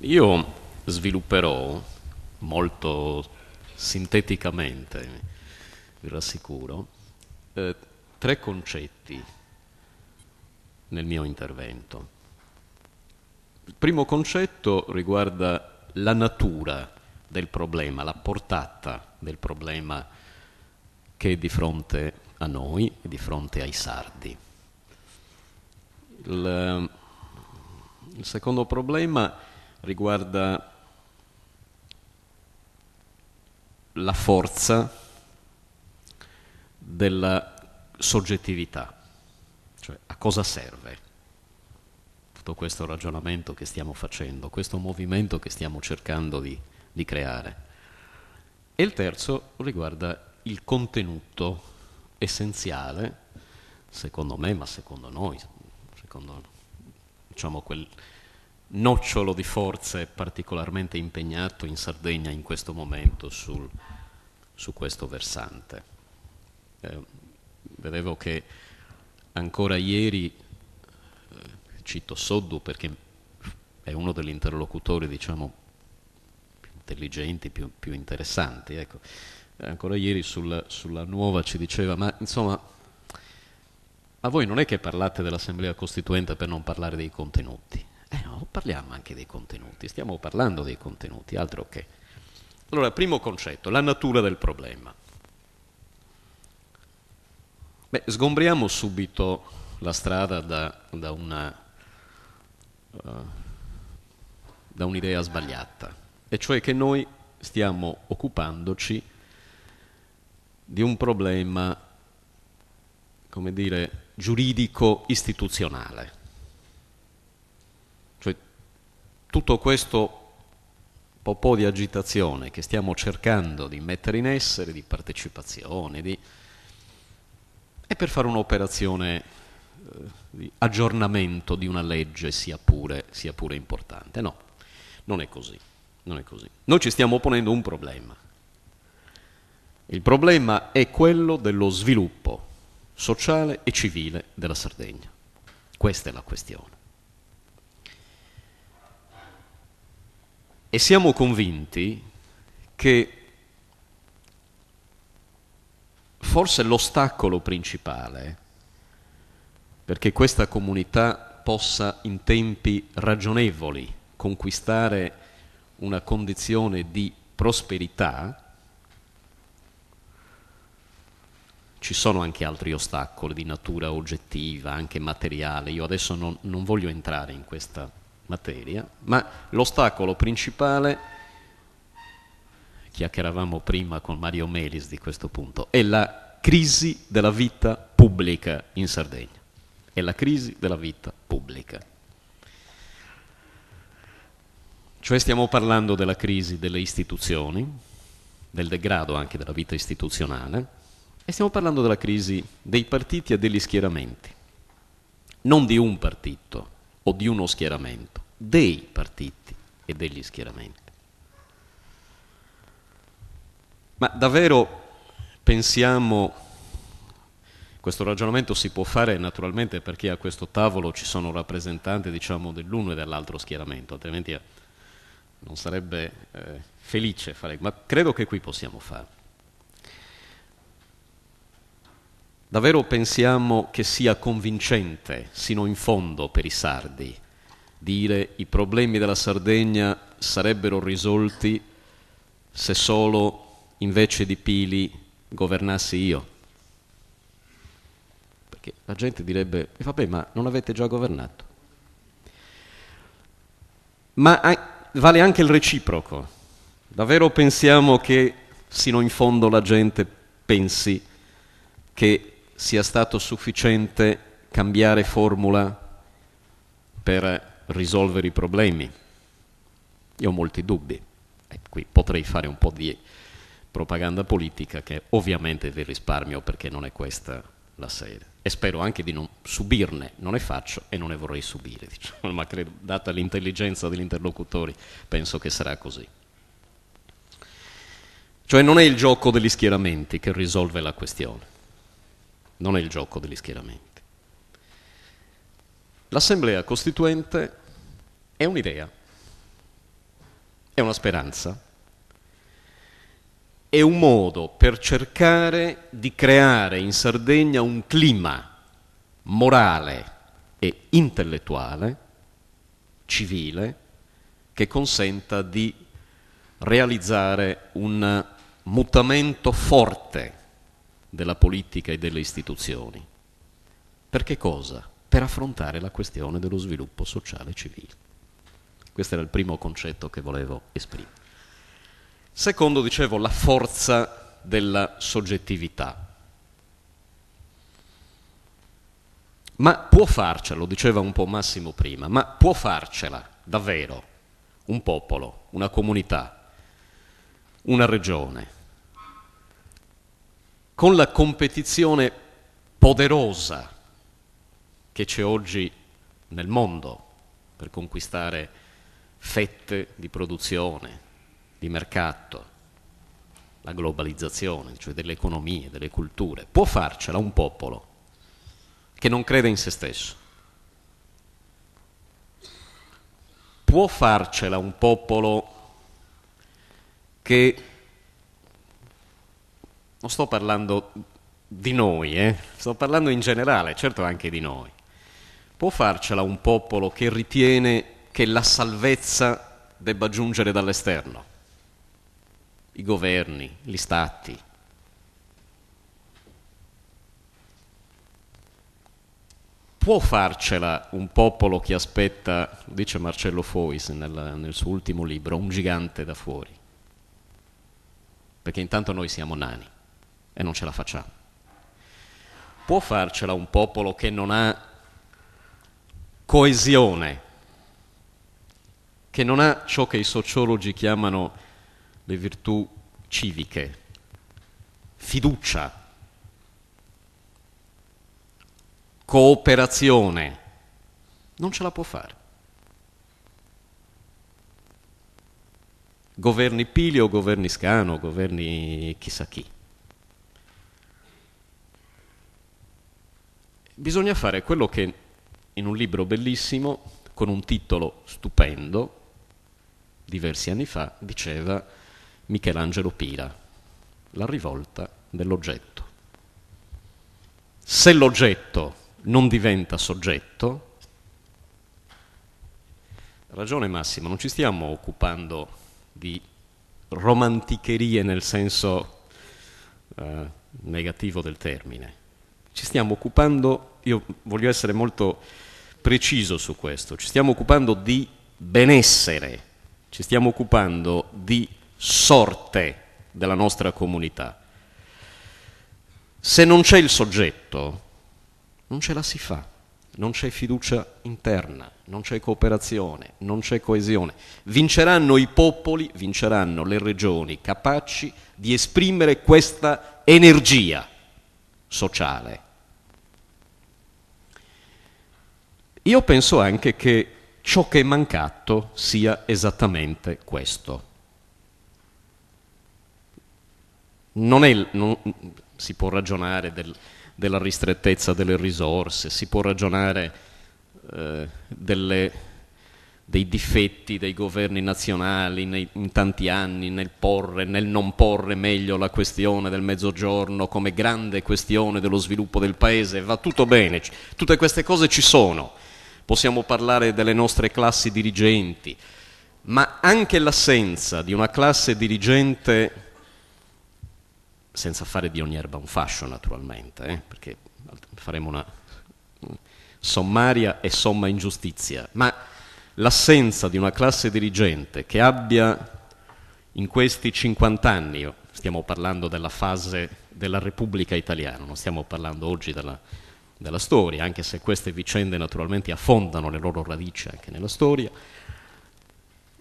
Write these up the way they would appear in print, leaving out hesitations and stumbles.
Io svilupperò molto sinteticamente, vi rassicuro, tre concetti nel mio intervento. Il primo concetto riguarda la natura del problema, la portata del problema che è di fronte a noi e di fronte ai sardi. Il secondo problema riguarda la forza della soggettività, cioè a cosa serve tutto questo ragionamento che stiamo facendo, questo movimento che stiamo cercando di creare. E il terzo riguarda il contenuto essenziale, secondo me, ma secondo noi, secondo diciamo quel nocciolo di forze particolarmente impegnato in Sardegna in questo momento su questo versante. Vedevo che ancora ieri, cito Soddu perché è uno degli interlocutori, diciamo, più intelligenti, più interessanti, ecco. Ancora ieri sulla Nuova ci diceva, ma insomma, a voi non è che parlate dell'Assemblea Costituente per non parlare dei contenuti. No, parliamo anche dei contenuti, stiamo parlando dei contenuti, altro che. Allora, primo concetto, la natura del problema. Beh, sgombriamo subito la strada da un'idea sbagliata, e cioè che noi stiamo occupandoci di un problema, come dire, giuridico-istituzionale. Cioè, tutto questo po' di agitazione che stiamo cercando di mettere in essere, di partecipazione, è per fare un'operazione di aggiornamento di una legge sia pure importante. No, non è così, non è così. Noi ci stiamo ponendo un problema. Il problema è quello dello sviluppo sociale e civile della Sardegna. Questa è la questione. E siamo convinti che forse l'ostacolo principale perché questa comunità possa in tempi ragionevoli conquistare una condizione di prosperità, ci sono anche altri ostacoli di natura oggettiva, anche materiale, io adesso non voglio entrare in questa materia, ma l'ostacolo principale, chiacchieravamo prima con Mario Melis di questo punto, è la crisi della vita pubblica in Sardegna. È la crisi della vita pubblica. Cioè stiamo parlando della crisi delle istituzioni, del degrado anche della vita istituzionale, e stiamo parlando della crisi dei partiti e degli schieramenti. Non di un partito o di uno schieramento, dei partiti e degli schieramenti. Ma davvero pensiamo, questo ragionamento si può fare naturalmente perché a questo tavolo ci sono rappresentanti, diciamo, dell'uno e dell'altro schieramento, altrimenti non sarebbe felice fare, ma credo che qui possiamo farlo. Davvero pensiamo che sia convincente, sino in fondo per i sardi, dire i problemi della Sardegna sarebbero risolti se solo invece di Pili governassi io? Perché la gente direbbe, vabbè, ma non avete già governato? Ma vale anche il reciproco. Davvero pensiamo che sino in fondo la gente pensi che sia stato sufficiente cambiare formula per risolvere i problemi? Io ho molti dubbi. Qui potrei fare un po' di propaganda politica che ovviamente vi risparmio perché non è questa la sede. E spero anche di non subirne, non ne faccio e non ne vorrei subire, diciamo, ma credo, data l'intelligenza degli interlocutori, penso che sarà così. Cioè non è il gioco degli schieramenti che risolve la questione. Non è il gioco degli schieramenti. L'Assemblea Costituente è un'idea. è una speranza, è un modo per cercare di creare in Sardegna un clima morale e intellettuale, civile, che consenta di realizzare un mutamento forte della politica e delle istituzioni. Per che cosa? Per affrontare la questione dello sviluppo sociale e civile. Questo era il primo concetto che volevo esprimere. Secondo, dicevo, la forza della soggettività. Ma può farcela, lo diceva un po' Massimo prima, ma può farcela davvero un popolo, una comunità, una regione, con la competizione poderosa che c'è oggi nel mondo per conquistare fette di produzione, di mercato, la globalizzazione, cioè delle economie, delle culture. Può farcela un popolo che non crede in se stesso? Può farcela un popolo che, non sto parlando di noi, sto parlando in generale, certo anche di noi, può farcela un popolo che ritiene che la salvezza debba giungere dall'esterno, i governi, gli stati? Può farcela un popolo che aspetta, dice Marcello Fois nel suo ultimo libro, un gigante da fuori? Perché intanto noi siamo nani e non ce la facciamo. Può farcela un popolo che non ha coesione, che non ha ciò che i sociologi chiamano le virtù civiche, fiducia, cooperazione? Non ce la può fare. Governi Pili o governi Scano, governi chissà chi. Bisogna fare quello che in un libro bellissimo, con un titolo stupendo, diversi anni fa, diceva Michelangelo Pira, la rivolta dell'oggetto. Se l'oggetto non diventa soggetto, ragione Massimo, non ci stiamo occupando di romanticherie nel senso negativo del termine, ci stiamo occupando, io voglio essere molto preciso su questo, ci stiamo occupando di benessere, ci stiamo occupando di sorte della nostra comunità. Se non c'è il soggetto, non ce la si fa, non c'è fiducia interna, non c'è cooperazione, non c'è coesione. Vinceranno i popoli, vinceranno le regioni capaci di esprimere questa energia sociale. Io penso anche che ciò che è mancato sia esattamente questo. Si può ragionare della ristrettezza delle risorse, si può ragionare dei difetti dei governi nazionali in tanti anni nel non porre meglio la questione del Mezzogiorno come grande questione dello sviluppo del paese. Va tutto bene, tutte queste cose ci sono. Possiamo parlare delle nostre classi dirigenti, ma anche l'assenza di una classe dirigente, senza fare di ogni erba un fascio naturalmente, perché faremo una sommaria e somma ingiustizia, ma l'assenza di una classe dirigente che abbia in questi 50 anni, stiamo parlando della fase della Repubblica Italiana, non stiamo parlando oggi della storia, anche se queste vicende naturalmente affondano le loro radici anche nella storia,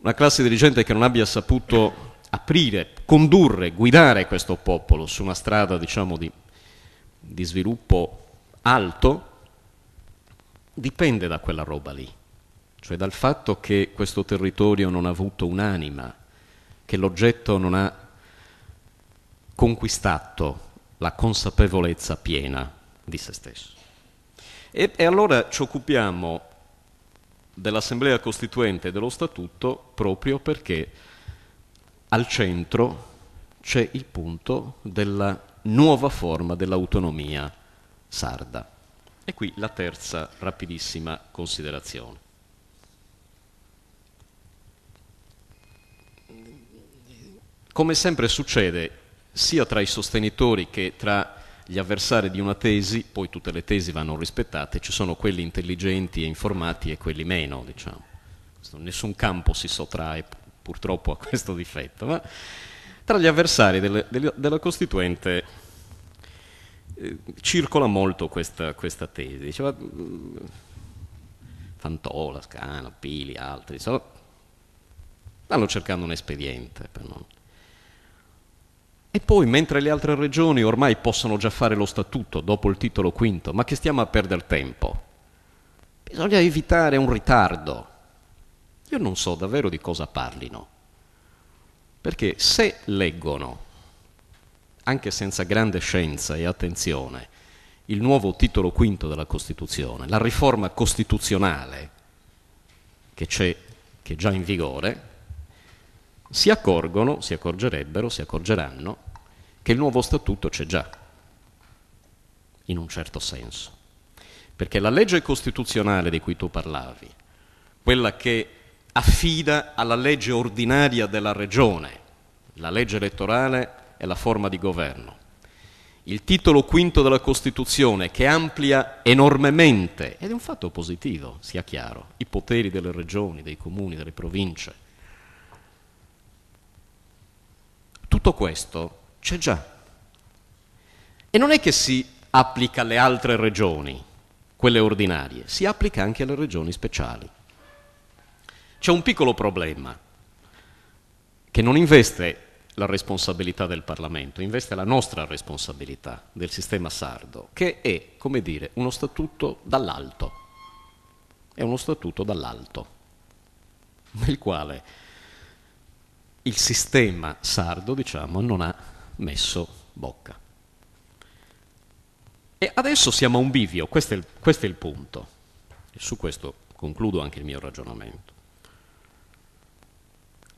una classe dirigente che non abbia saputo aprire, condurre, guidare questo popolo su una strada, diciamo, di sviluppo alto, dipende da quella roba lì, cioè dal fatto che questo territorio non ha avuto un'anima, che l'oggetto non ha conquistato la consapevolezza piena di se stesso. E allora ci occupiamo dell'Assemblea Costituente e dello Statuto proprio perché al centro c'è il punto della nuova forma dell'autonomia sarda. E qui la terza rapidissima considerazione. Come sempre succede, sia tra i sostenitori che tra gli avversari di una tesi, poi tutte le tesi vanno rispettate, ci sono quelli intelligenti e informati e quelli meno, diciamo. Nessun campo si sottrae purtroppo a questo difetto, ma tra gli avversari della Costituente circola molto questa tesi. Diceva, Fantola, Scana, Pili, altri, stanno cercando un espediente per non... E poi, mentre le altre regioni ormai possono già fare lo statuto dopo il titolo quinto, ma che stiamo a perdere tempo? Bisogna evitare un ritardo. Io non so davvero di cosa parlino, perché se leggono, anche senza grande scienza e attenzione, il nuovo titolo quinto della Costituzione, la riforma costituzionale che è già in vigore, si accorgeranno che il nuovo statuto c'è già, in un certo senso. Perché la legge costituzionale di cui tu parlavi, quella che affida alla legge ordinaria della regione, la legge elettorale e la forma di governo, il titolo quinto della Costituzione che amplia enormemente, ed è un fatto positivo, sia chiaro, i poteri delle regioni, dei comuni, delle province. Tutto questo c'è già. E non è che si applica alle altre regioni, quelle ordinarie, si applica anche alle regioni speciali. C'è un piccolo problema che non investe la responsabilità del Parlamento, investe la nostra responsabilità del sistema sardo, che è, come dire, uno statuto dall'alto. È uno statuto dall'alto, nel quale il sistema sardo, diciamo, non ha messo bocca. E adesso siamo a un bivio, questo è il punto. E su questo concludo anche il mio ragionamento.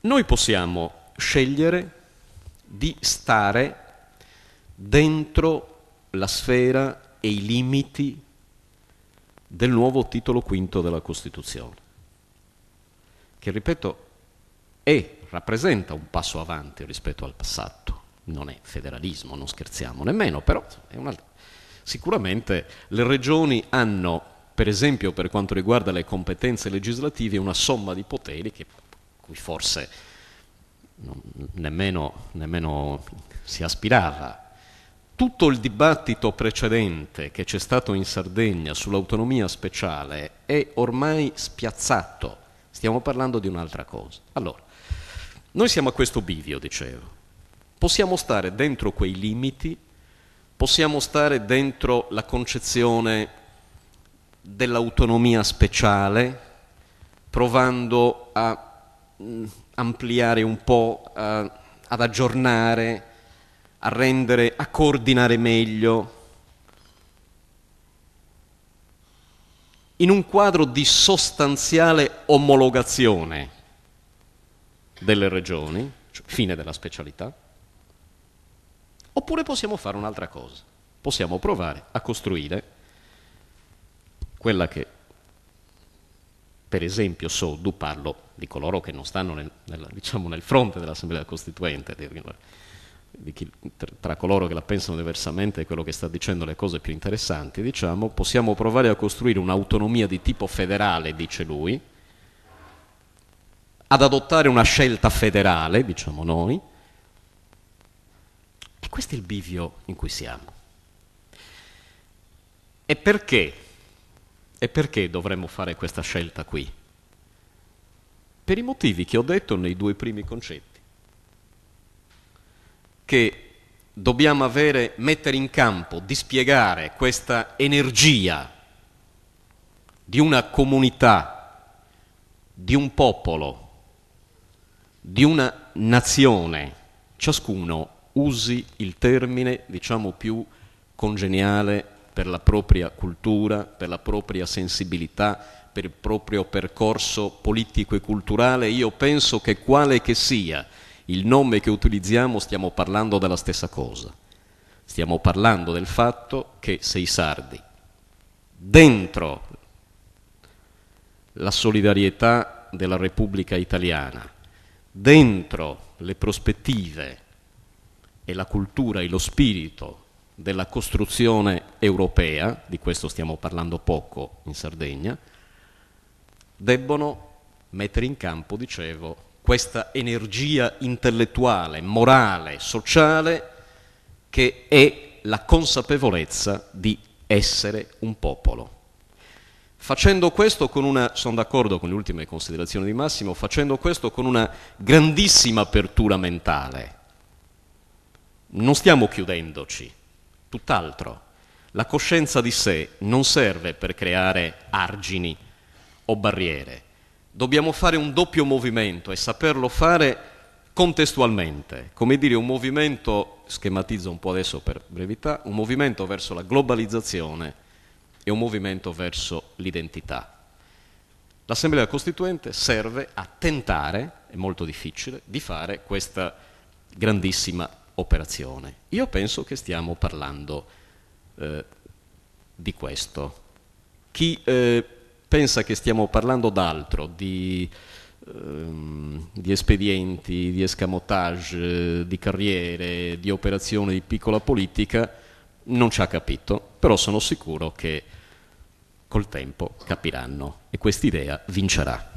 Noi possiamo scegliere di stare dentro la sfera e i limiti del nuovo titolo quinto della Costituzione, che, ripeto, rappresenta un passo avanti rispetto al passato. Non è federalismo, non scherziamo nemmeno, però sicuramente le regioni hanno, per esempio per quanto riguarda le competenze legislative, una somma di poteri cui forse nemmeno si aspirava. Tutto il dibattito precedente che c'è stato in Sardegna sull'autonomia speciale è ormai spiazzato, stiamo parlando di un'altra cosa. Allora, noi siamo a questo bivio, dicevo. Possiamo stare dentro quei limiti, possiamo stare dentro la concezione dell'autonomia speciale, provando a ampliare un po', ad aggiornare, a coordinare meglio, in un quadro di sostanziale omologazione delle regioni, cioè fine della specialità, oppure possiamo fare un'altra cosa. Possiamo provare a costruire quella che, per esempio, parlo di coloro che non stanno nel fronte dell'Assemblea Costituente, tra coloro che la pensano diversamente e quello che sta dicendo le cose più interessanti, diciamo, possiamo provare a costruire un'autonomia di tipo federale, dice lui, ad adottare una scelta federale, diciamo noi, e questo è il bivio in cui siamo. E perché? E perché dovremmo fare questa scelta qui? Per i motivi che ho detto nei due primi concetti, che dobbiamo mettere in campo, dispiegare questa energia di una comunità, di un popolo, di una nazione, ciascuno usi il termine, diciamo, più congeniale per la propria cultura, per la propria sensibilità, per il proprio percorso politico e culturale. Io penso che quale che sia il nome che utilizziamo stiamo parlando della stessa cosa. Stiamo parlando del fatto che se i sardi, dentro la solidarietà della Repubblica Italiana, dentro le prospettive e la cultura e lo spirito della costruzione europea, di questo stiamo parlando poco in Sardegna, debbono mettere in campo, dicevo, questa energia intellettuale, morale, sociale, che è la consapevolezza di essere un popolo. Facendo questo con una, sono d'accordo con le ultime considerazioni di Massimo, facendo questo con una grandissima apertura mentale. Non stiamo chiudendoci, tutt'altro. La coscienza di sé non serve per creare argini o barriere. Dobbiamo fare un doppio movimento e saperlo fare contestualmente, come dire un movimento, schematizzo un po' adesso per brevità, un movimento verso la globalizzazione e un movimento verso l'identità. L'Assemblea Costituente serve a tentare, è molto difficile, di fare questa grandissima operazione. Io penso che stiamo parlando di questo. Chi pensa che stiamo parlando d'altro, di espedienti, di escamotage, di carriere, di operazioni di piccola politica, non ci ha capito, però sono sicuro che col tempo capiranno e quest'idea vincerà.